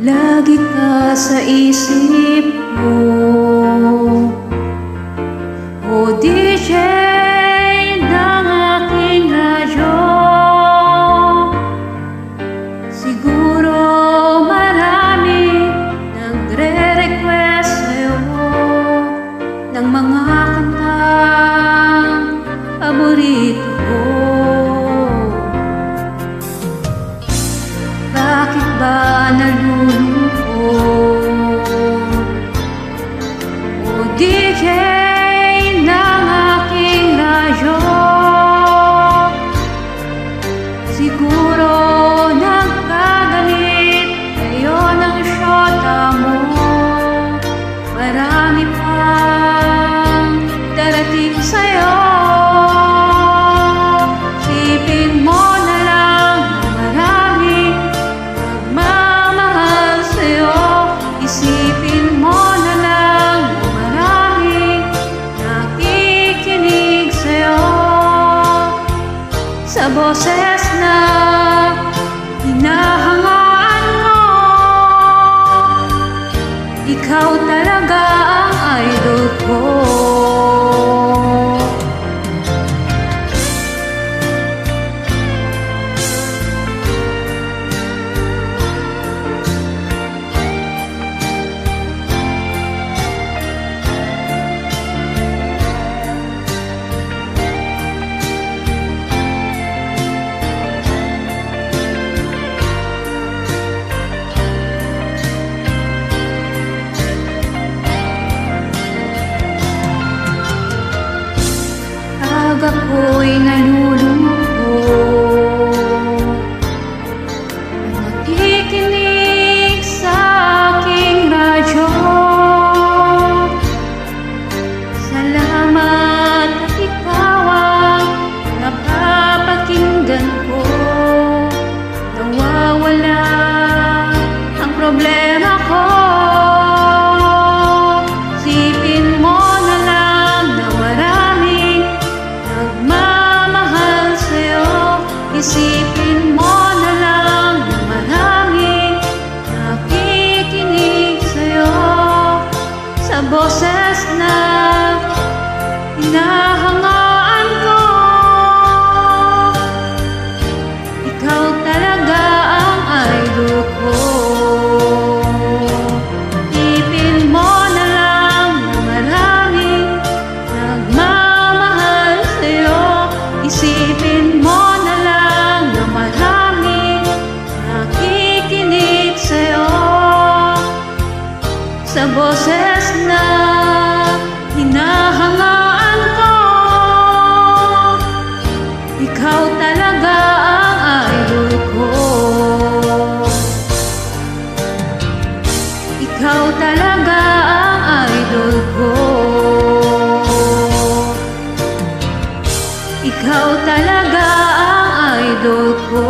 Lagi ka sa isip ko, o DJ ng aking radyo. Siguro marami nagre-request sa'yo ng mga kantang paborito ko. Bakit ba nalulungkot, o DJ ng aking radyo? Siguro nagkagalit kayo ng syota mo. Marami pang darating sa'yo. Isipin mo na lang na maraming nagmamahal sa'yo. Isipin mo na lang na maraming nakikinig sa'yo. Sa boses na hinahangaan mo, ikaw talaga ang idol ko. Pag ako'y nalulungkot, nakikinig sa aking radyo. Salamat at ikaw ang napapakinggan ko. Nawawala ang problema ko. Isipin mo na lang na maraming nagmamahal sa'yo. Isipin mo na lang na maraming nakikinig sa'yo. Sa boses na hinahangaan ko, ikaw talaga ang idol ko. Isipin mo na lang na maraming nagmamahal sa'yo. Isipin mo na lang na maraming nakikinig sa'yo. Sa boses na hinahangaan ko, ikaw talaga ang idol ko. Ikaw talaga ang idol ko. Ikaw talaga ang idol ko.